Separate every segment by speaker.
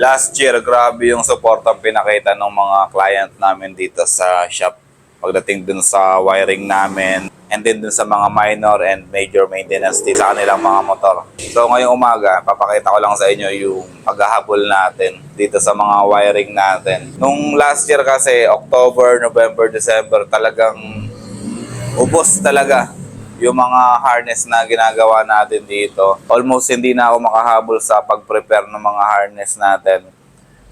Speaker 1: Last year, grabe yung support ang pinakita ng mga client namin dito sa shop. Pagdating dun sa wiring namin, and then dun sa mga minor and major maintenance dito sa kanilang mga motor. So ngayong umaga, papakita ko lang sa inyo yung paghahabol natin dito sa mga wiring natin. Nung last year kasi, October, November, December, talagang ubos talaga yung mga harness na ginagawa natin dito. Almost hindi na ako makahabol sa pag-prepare ng mga harness natin.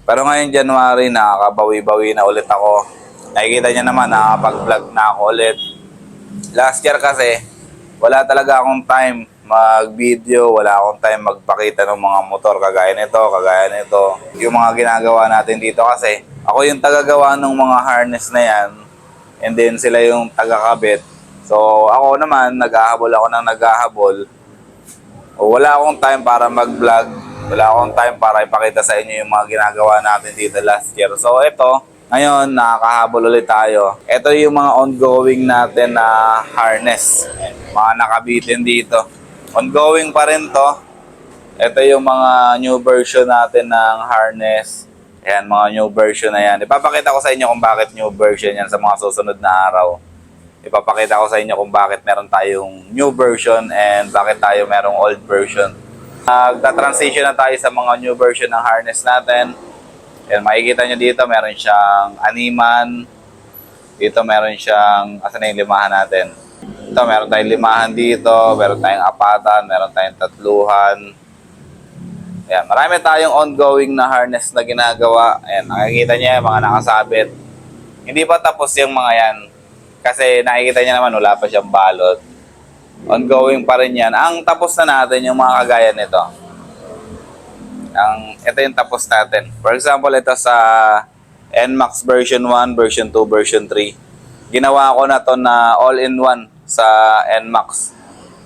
Speaker 1: Pero ngayon January, nakakabawi-bawi na ulit ako. Nakikita niyo naman, nakakapag-vlog na ako ulit. Last year kasi, wala talaga akong time mag-video, wala akong time magpakita ng mga motor kagaya nito. Yung mga ginagawa natin dito kasi, ako yung tagagawa ng mga harness na yan, and then sila yung tagakabit. So ako naman, naghahabol ako ng naghahabol. Wala akong time para mag-vlog, wala akong time para ipakita sa inyo yung mga ginagawa natin dito last year. So ito, ngayon nakakahabol ulit tayo. Ito yung mga ongoing natin na harness, mga nakabitin dito. Ongoing pa rin to. Ito yung mga new version natin ng harness. Ayan, mga new version na yan. Ipapakita ko sa inyo kung bakit new version yan sa mga susunod na araw. Ipapakita ko sa inyo kung bakit meron tayong new version and bakit tayo merong old version. Nagta-transition na tayo sa mga new version ng harness natin. Ayan, makikita nyo dito, meron siyang animan. Dito meron siyang, asan na yung limahan natin? Ito, meron tayong limahan dito, meron tayong apatan, meron tayong tatluhan. Ayan, marami tayong ongoing na harness na ginagawa. Ayan, nakikita nyo yung mga nakasabit. Hindi pa tapos yung mga yan. Kasi nakikita nyo naman, wala pa siyang balot. Ongoing pa rin yan. Ang tapos na natin yung mga kagaya nito. Ito yung tapos natin. For example, ito sa NMAX version 1, version 2, version 3. Ginawa ko na to na all-in-one sa NMAX.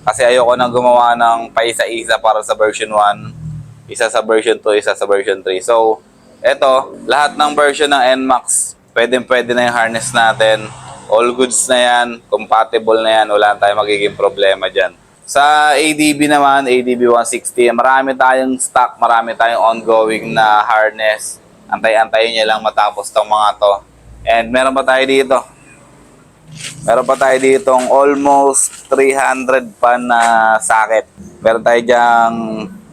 Speaker 1: Kasi ayoko na gumawa ng paisa-isa para sa version 1, isa sa version 2, isa sa version 3. So, ito, lahat ng version ng NMAX, pwede na yung harness natin. All goods na yan, compatible na yan, wala tayong magiging problema dyan. Sa ADB naman, ADB 160, marami tayong stock, marami tayong ongoing na harness. Antay-antayin nyo lang matapos tong mga to. And meron pa tayo dito. Meron pa tayo ditong almost 300 pa na socket. Meron tayo dyang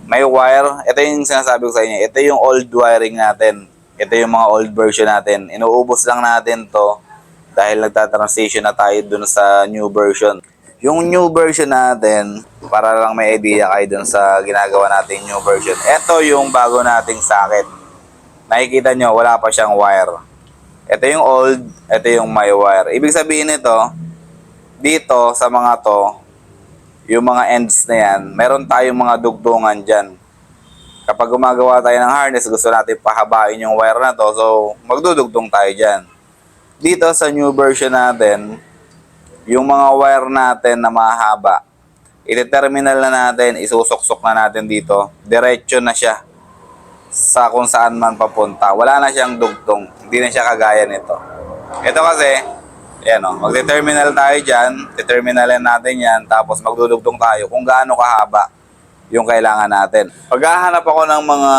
Speaker 1: may wire. Ito yung sinasabi ko sa inyo. Ito yung old wiring natin. Ito yung mga old version natin. Inuubos lang natin to dahil nagta-transition na tayo dun sa new version. Yung new version natin, para lang may idea kayo dun sa ginagawa natin new version. Ito yung bago nating socket. Nakikita nyo, wala pa siyang wire. Ito yung old, ito yung may wire. Ibig sabihin nito, dito sa mga to, yung mga ends na yan, meron tayong mga dugtungan dyan. Kapag gumagawa tayo ng harness, gusto natin pahabain yung wire na to, so magdudugtong tayo dyan. Dito sa new version natin, yung mga wire natin na mahaba, iti-terminal na natin, isusuksok na natin dito, diretso na siya sa kung saan man papunta. Wala na siyang dugtong, hindi na siya kagaya nito. Ito kasi, ayan o, magte-terminal tayo dyan, ti-terminalin natin yan, tapos magdudugtong tayo kung gaano kahaba yung kailangan natin. Paghahanap ako ng mga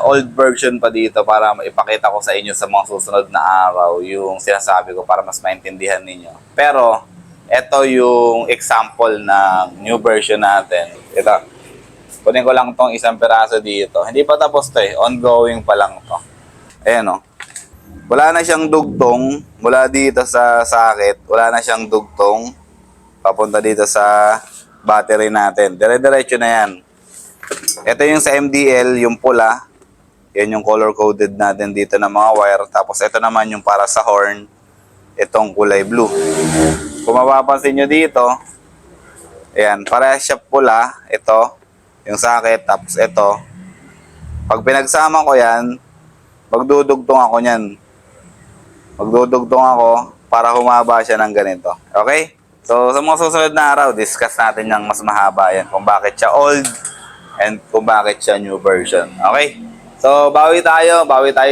Speaker 1: old version pa dito para ipakita ko sa inyo sa mga susunod na araw yung sinasabi ko para mas maintindihan ninyo. Pero, ito yung example ng new version natin. Ito. Kunin ko lang tong isang piraso dito. Hindi pa tapos to eh. Ongoing pa lang to. Ayan o. Wala na siyang dugtong. Mula dito sa socket. Wala na siyang dugtong. Papunta dito sa battery natin. Dire-diretso na yan. Ito yung sa MDL, yung pula. Yan yung color-coded natin dito na mga wire. Tapos ito naman yung para sa horn. Itong kulay blue. Kung mapapansin nyo dito, ayan, para siya pula, ito, yung socket, tapos ito. Pag pinagsama ko yan, magdudugtong ako nyan. Magdudugtong ako para humaba siya ng ganito. Okay? So, sa mga susunod na araw, discuss natin yung mas mahaba yan. Kung bakit siya old and kung bakit siya new version. Okay? So, bawi tayo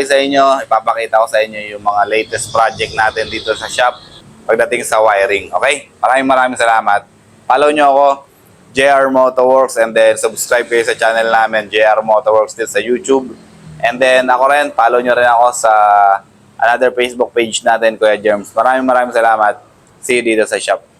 Speaker 1: sa inyo. Ipapakita ko sa inyo yung mga latest project natin dito sa shop pagdating sa wiring. Okay? Maraming salamat. Follow nyo ako, JR Motoworks, and then subscribe kayo sa channel namin, JR Motoworks, dito sa YouTube. And then ako rin, follow nyo rin ako sa another Facebook page natin, Kuya Germs. Maraming salamat. See you dito sa shop.